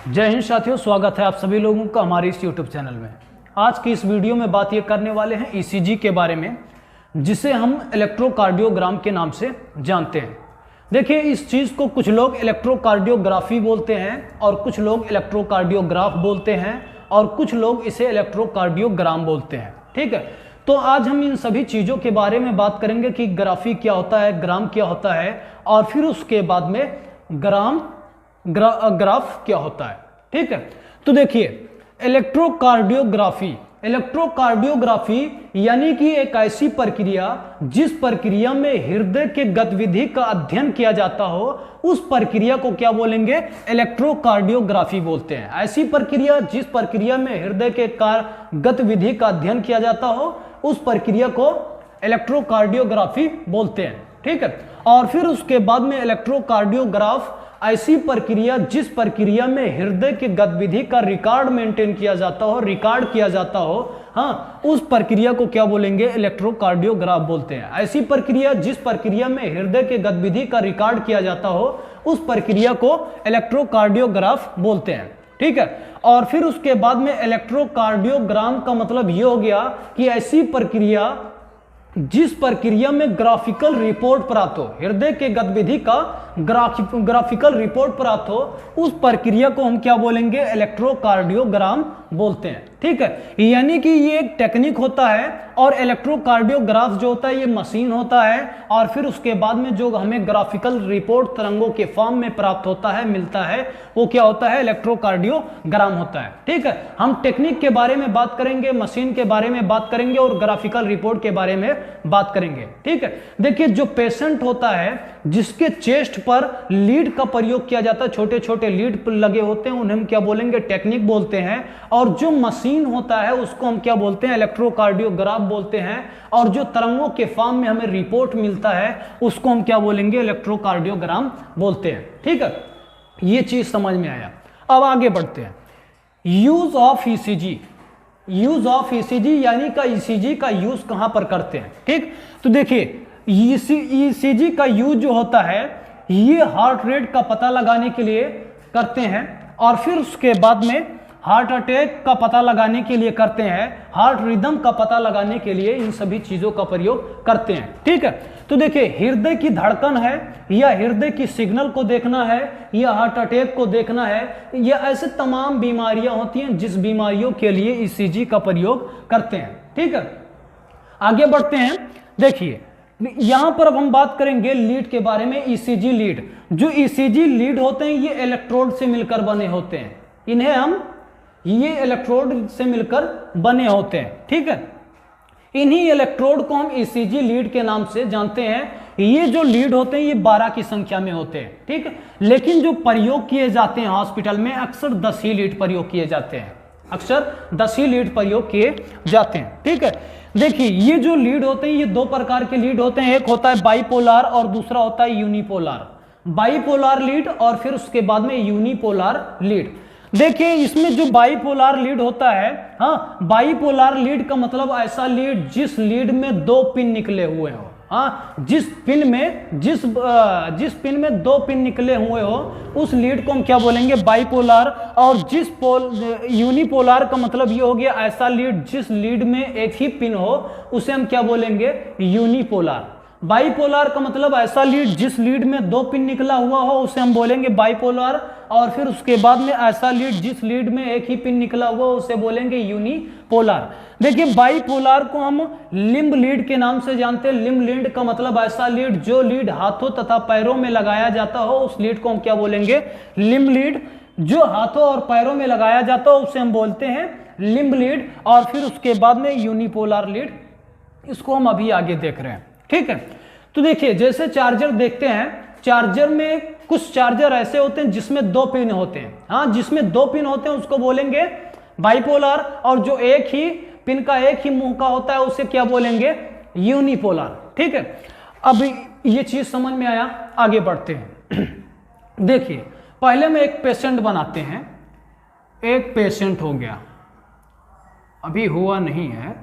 जय हिंद साथियों, स्वागत है आप सभी लोगों का हमारे इस YouTube चैनल में। आज की इस वीडियो में बात ये करने वाले हैं ECG के बारे में, जिसे हम इलेक्ट्रोकार्डियोग्राम के नाम से जानते हैं। देखिए, इस चीज़ को कुछ लोग इलेक्ट्रोकार्डियोग्राफी बोलते हैं और कुछ लोग इलेक्ट्रोकार्डियोग्राफ बोलते हैं और कुछ लोग इसे इलेक्ट्रोकार्डियोग्राम बोलते हैं। ठीक है, तो आज हम इन सभी चीज़ों के बारे में बात करेंगे कि ग्राफी क्या होता है, ग्राम क्या होता है और फिर उसके बाद में ग्राफ क्या होता है। ठीक है, तो देखिए, इलेक्ट्रोकार्डियोग्राफी यानी कि एक ऐसी प्रक्रिया जिस प्रक्रिया में हृदय के गतिविधि का अध्ययन किया जाता हो, उस प्रक्रिया को क्या बोलेंगे? इलेक्ट्रोकार्डियोग्राफी बोलते हैं। ऐसी प्रक्रिया जिस प्रक्रिया में हृदय के गतिविधि का अध्ययन किया जाता हो, उस प्रक्रिया को इलेक्ट्रोकार्डियोग्राफी बोलते हैं। ठीक है, और फिर उसके बाद में इलेक्ट्रोकार्डियोग्राफ ऐसी प्रक्रिया जिस प्रक्रिया में हृदय की गतिविधि का रिकॉर्ड मेंटेन किया जाता हो, रिकॉर्ड किया जाता हो, हाँ, उस प्रक्रिया को क्या बोलेंगे? इलेक्ट्रोकार्डियोग्राफ बोलते हैं। ऐसी प्रक्रिया जिस प्रक्रिया में हृदय की गतिविधि का रिकॉर्ड किया जाता हो, उस प्रक्रिया को इलेक्ट्रोकार्डियोग्राफ बोलते हैं। ठीक है, और फिर उसके बाद में इलेक्ट्रोकार्डियोग्राम का मतलब ये हो गया कि ऐसी प्रक्रिया जिस प्रक्रिया में ग्राफिकल रिपोर्ट प्राप्त हो, हृदय के गतिविधि का ग्राफिकल रिपोर्ट प्राप्त हो, उस प्रक्रिया को हम क्या बोलेंगे? इलेक्ट्रोकार्डियोग्राम बोलते हैं। ठीक है, यानी कि ये एक टेक्निक होता है और इलेक्ट्रोकार्डियोग्राफ जो होता है ये मशीन होता है, और फिर उसके बाद में जो हमें ग्राफिकल रिपोर्ट तरंगों के फॉर्म में प्राप्त होता है, मिलता है, वो क्या होता है? इलेक्ट्रोकार्डियोग्राम होता है। ठीक है, हम टेक्निक के बारे में बात करेंगे, मशीन के बारे में बात करेंगे और ग्राफिकल रिपोर्ट के बारे में बात करेंगे। ठीक है, देखिए, जो पेशेंट होता है जिसके चेस्ट पर लीड का प्रयोग किया जाता है, छोटे छोटे लीड लगे होते हैं, उन्हें हम क्या बोलेंगे? टेक्निक बोलते हैं। और जो मशीन होता है उसको हम क्या बोलते हैं? इलेक्ट्रोकार्डियोग्राफ बोलते हैं। और जो तरंगों के फॉर्म में हमें रिपोर्ट मिलता है उसको हम क्या बोलेंगे? इलेक्ट्रोकार्डियोग्राम बोलते हैं। ठीक है, ये चीज समझ में आया। अब आगे बढ़ते हैं। Use of ECG, use of ECG यानी का ईसीजी का यूज कहां पर करते हैं? ठीक, तो देखिए, ईसीजी का यूज जो होता है ये हार्ट रेट का पता लगाने के लिए करते हैं, और फिर उसके बाद में हार्ट अटैक का पता लगाने के लिए करते हैं, हार्ट रिदम का पता लगाने के लिए इन सभी चीजों का प्रयोग करते हैं। ठीक है, तो देखिए, हृदय की धड़कन है या हृदय की सिग्नल को देखना है या हार्ट अटैक को देखना है, या ऐसे तमाम बीमारियां होती हैं जिस बीमारियों के लिए ईसीजी का प्रयोग करते हैं। ठीक है, आगे बढ़ते हैं। देखिए, यहां पर अब हम बात करेंगे लीड के बारे में। ईसीजी लीड, जो ईसीजी लीड होते हैं ये इलेक्ट्रोड से मिलकर बने होते हैं, इन्हें हम ये इलेक्ट्रोड से मिलकर बने होते हैं। ठीक है, इन्हीं इलेक्ट्रोड को हम ईसीजी लीड के नाम से जानते हैं। ये जो लीड होते हैं ये 12 की संख्या में होते हैं। ठीक है, लेकिन जो प्रयोग किए जाते हैं हॉस्पिटल में अक्सर 10 ही लीड प्रयोग किए जाते हैं, अक्सर 10 ही लीड प्रयोग किए जाते हैं। ठीक है, देखिए, ये जो लीड होते हैं ये दो प्रकार के लीड होते हैं, एक होता है बाइपोलर और दूसरा होता है यूनिपोलर। बाइपोलर लीड और फिर उसके बाद में यूनिपोलर लीड। देखिए, इसमें जो बाइपोलर लीड होता है, हाँ, बाइपोलर लीड का मतलब ऐसा लीड जिस लीड में दो पिन निकले हुए हो, हाँ, जिस पिन में दो पिन निकले हुए हो उस लीड को हम क्या बोलेंगे? बाइपोलर। और यूनिपोलर का मतलब ये हो गया ऐसा लीड जिस लीड में एक ही पिन हो, उसे हम क्या बोलेंगे? यूनिपोलर। बाइपोलर का मतलब ऐसा लीड जिस लीड में दो पिन निकला हुआ हो उसे हम बोलेंगे बाइपोलर, और फिर उसके बाद में ऐसा लीड जिस लीड में एक ही पिन निकला हुआ उसे बोलेंगे यूनिपोलर। देखिए, बाइपोलर को हम लिम्ब लीड के नाम से जानते हैं। लिम्ब लीड का मतलब ऐसा लीड जो लीड हाथों तथा पैरों में लगाया जाता हो, उस लीड को हम क्या बोलेंगे? Limb lead. जो हाथों और पैरों में लगाया जाता हो उसे हम बोलते हैं लिम्ब लीड। और फिर उसके बाद में यूनिपोलर लीड, इसको हम अभी आगे देख रहे हैं। ठीक है, तो देखिए, जैसे चार्जर देखते हैं, चार्जर में कुछ चार्जर ऐसे होते हैं जिसमें दो पिन होते हैं, हाँ, जिसमें दो पिन होते हैं उसको बोलेंगे बाइपोलर, और जो एक ही पिन का एक ही मुंह का होता है उसे क्या बोलेंगे? यूनिपोलर। ठीक है, अब ये चीज समझ में आया, आगे बढ़ते हैं। देखिए, पहले में एक पेशेंट बनाते हैं। एक पेशेंट हो गया, अभी हुआ नहीं है,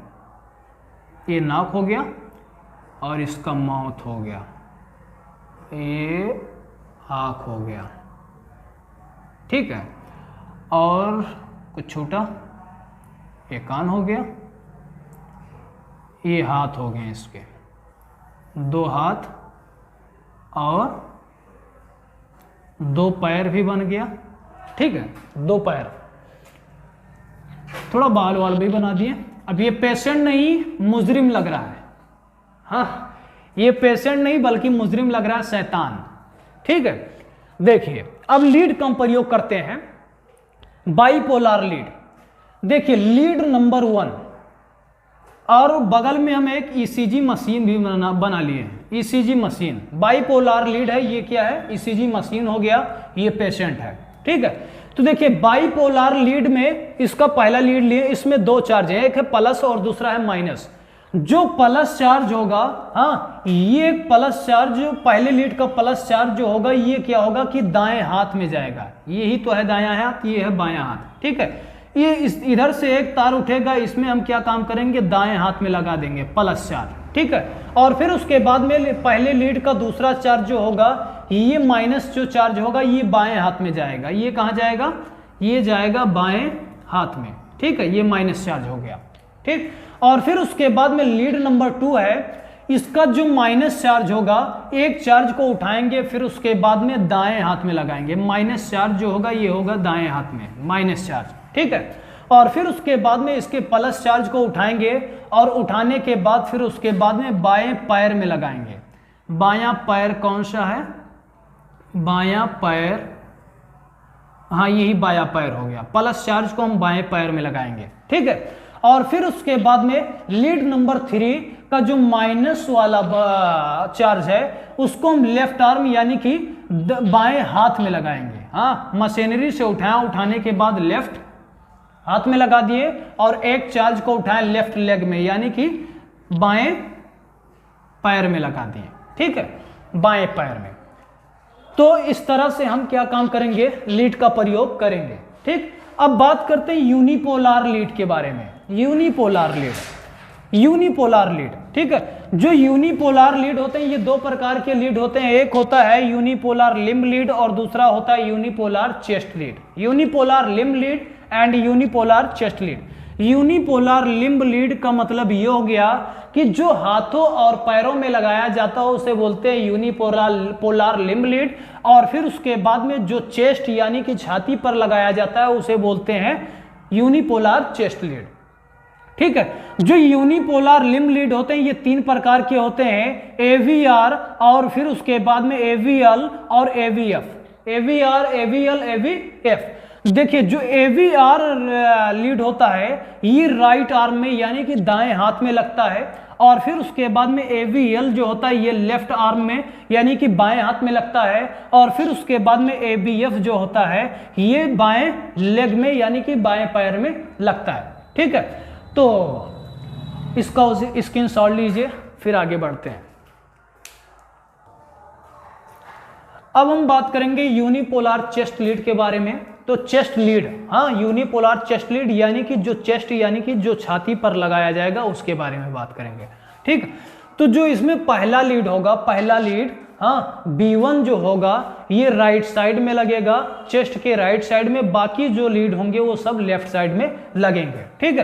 ये नाक हो गया और इसका माउथ हो गया, ये आँख हो गया। ठीक है, और कुछ छोटा, ये कान हो गया, ये हाथ हो गए इसके, 2 हाथ और 2 पैर भी बन गया। ठीक है, 2 पैर, थोड़ा बाल वाल भी बना दिए। अब ये पेशेंट नहीं मुजरिम लग रहा है, हाँ ये पेशेंट नहीं बल्कि मुजरिम लग रहा है, शैतान। ठीक है, देखिए अब लीड का हम प्रयोग करते हैं, बाइपोलर लीड। देखिए लीड नंबर 1, और बगल में हम एक ईसीजी मशीन भी बना लिए हैं, ईसीजी मशीन। बाइपोलर लीड है, ये क्या है, ईसीजी मशीन हो गया, ये पेशेंट है। ठीक है, तो देखिए बाइपोलर लीड में इसका पहला लीड लिए, इसमें 2 चार्ज है, एक है प्लस और दूसरा है माइनस। जो प्लस चार्ज होगा, हाँ ये प्लस चार्ज, जो पहले लीड का प्लस चार्ज जो होगा, ये क्या होगा कि दाएं हाथ में जाएगा। यही तो है दायां हाथ, ये है बायां हाथ। ठीक है, ये इधर से एक तार उठेगा, इसमें हम क्या काम करेंगे, दाएं हाथ में लगा देंगे प्लस चार्ज। ठीक है, और फिर उसके बाद में पहले लीड का दूसरा चार्ज जो होगा, ये माइनस जो चार्ज होगा, ये बाएं हाथ में जाएगा। ये कहाँ जाएगा, ये जाएगा बाएं हाथ में। ठीक है, ये माइनस चार्ज हो गया। ठीक, और फिर उसके बाद में लीड नंबर 2 है, इसका जो माइनस चार्ज होगा, एक चार्ज को उठाएंगे, फिर उसके बाद में दाएं हाथ में लगाएंगे। माइनस चार्ज जो होगा, ये होगा दाएं हाथ में, माइनस चार्ज। ठीक है, और फिर उसके बाद में इसके प्लस चार्ज को उठाएंगे, और उठाने के बाद फिर उसके बाद में बाएं पैर में लगाएंगे। बायां पैर कौन सा है, बायां पैर, हाँ यही बायां पैर हो गया। प्लस चार्ज को हम बाएं पैर में लगाएंगे। ठीक है, और फिर उसके बाद में लीड नंबर 3 का जो माइनस वाला चार्ज है, उसको हम लेफ्ट आर्म यानी कि बाएं हाथ में लगाएंगे। हाँ, मशीनरी से उठाने के बाद लेफ्ट हाथ में लगा दिए, और एक चार्ज को उठाएं लेफ्ट लेग में यानी कि बाएं पैर में लगा दिए। ठीक है, बाएं पैर में। तो इस तरह से हम क्या काम करेंगे, लीड का प्रयोग करेंगे। ठीक, अब बात करते हैं यूनिपोलर लीड के बारे में। Unipolar lead, unipolar lead. ठीक है, जो यूनिपोलर लीड होते हैं, ये 2 प्रकार के लीड होते हैं। एक होता है यूनिपोलर लिम्ब लीड और दूसरा होता है unipolar chest lead. Unipolar limb lead and unipolar chest lead. Unipolar limb lead का मतलब ये हो गया कि जो हाथों और पैरों में लगाया जाता है उसे बोलते हैं यूनिपोलर लिम्ब लीड, और फिर उसके बाद में जो चेस्ट यानी कि छाती पर लगाया जाता है उसे बोलते हैं यूनिपोलर चेस्ट लीड। ठीक है, जो यूनिपोलर लिम्ब लीड होते हैं, ये 3 प्रकार के होते हैं, एवीआर, और फिर उसके बाद में एवीएल और एवीएफ। AVR, AVL, aVF. देखिए जो एवीआर लीड होता है, ये राइट आर्म में यानी कि दाएं हाथ में लगता है, और फिर उसके बाद में एवीएल जो होता है, ये लेफ्ट आर्म में यानी कि बाएं हाथ में लगता है, और फिर उसके बाद में एबीएफ जो होता है, ये बाएं लेग में यानी कि बाएं पैर में लगता है। ठीक है, तो इसका स्क्रीनशॉट लीजिए, फिर आगे बढ़ते हैं। अब हम बात करेंगे यूनिपोलर चेस्ट लीड के बारे में। तो चेस्ट लीड, हाँ यूनिपोलर चेस्ट लीड यानी कि जो चेस्ट यानी कि जो छाती पर लगाया जाएगा उसके बारे में बात करेंगे। ठीक, तो जो इसमें पहला लीड होगा, पहला लीड, हाँ B1 जो होगा, ये राइट साइड में लगेगा, चेस्ट के राइट साइड में। बाकी जो लीड होंगे वो सब लेफ्ट साइड में लगेंगे। ठीक है,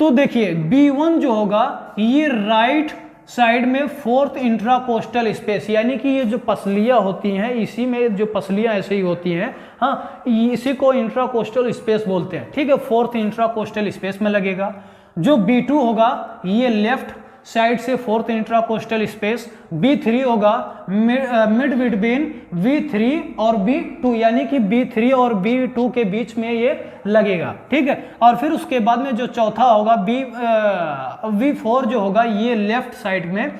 तो देखिए B1 जो होगा, ये राइट साइड में 4th इंट्राकोस्टल स्पेस, यानी कि ये जो पसलियां होती हैं, इसी में जो पसलियां ऐसे ही होती हैं, हाँ इसी को इंट्राकोस्टल स्पेस बोलते हैं। ठीक है, 4th इंट्राकोस्टल स्पेस में लगेगा। जो B2 होगा, ये लेफ्ट साइड से 4th इंट्राकोस्टल स्पेस। B3 होगा मिड बिटवीन V3 और B2, यानी कि B3 और B2 के बीच में ये लगेगा। ठीक है, और फिर उसके बाद में जो चौथा होगा V4 जो होगा, ये लेफ्ट साइड में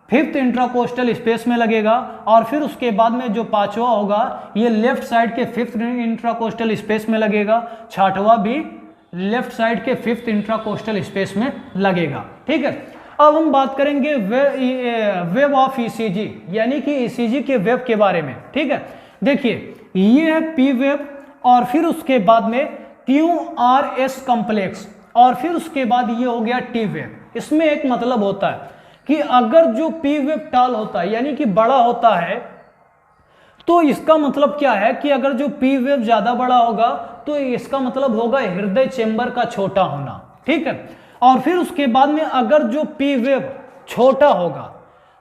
5th इंट्राकोस्टल स्पेस में लगेगा, और फिर उसके बाद में जो पांचवा होगा, ये लेफ्ट साइड के 5th इंट्राकोस्टल स्पेस में लगेगा। छठवा भी लेफ्ट साइड के 5th इंट्राकोस्टल स्पेस में लगेगा। ठीक है, अब हम बात करेंगे वेब ऑफ ईसीजी, यानी कि ईसीजी के वेब के बारे में। ठीक है, देखिए ये है पी वेब, और फिर उसके बाद में QRS कॉम्प्लेक्स, और फिर उसके बाद ये हो गया टी वेब। इसमें एक मतलब होता है कि अगर जो पी वेब टॉल होता है यानी कि बड़ा होता है, तो इसका मतलब क्या है कि अगर जो पी वेव ज्यादा बड़ा होगा तो इसका मतलब होगा हृदय चेंबर का छोटा होना, ठीक है। और फिर उसके बाद में अगर जो पी वेव छोटा होगा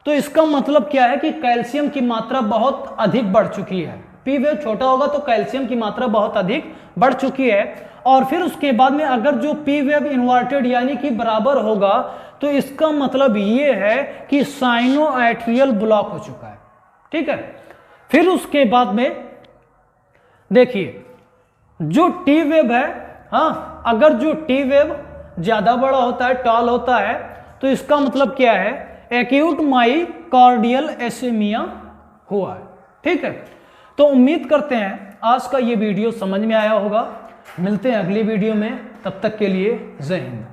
तो इसका मतलब क्या है कि कैल्शियम की मात्रा बहुत अधिक बढ़ चुकी है। पी वेव छोटा होगा तो कैल्शियम की मात्रा बहुत अधिक बढ़ चुकी है। और फिर उसके बाद में अगर जो पी वेव इन्वर्टेड यानी कि बराबर होगा तो इसका मतलब ये है कि साइनोआर्टरियल ब्लॉक हो चुका है, ठीक है। फिर उसके बाद में देखिए जो टी वेव है, हाँ, अगर जो टी वेव ज्यादा बड़ा होता है, टॉल होता है, तो इसका मतलब क्या है, एक्यूट मायोकार्डियल इश्चेमिया हुआ है, ठीक है। तो उम्मीद करते हैं आज का ये वीडियो समझ में आया होगा। मिलते हैं अगली वीडियो में, तब तक के लिए जय हिंद।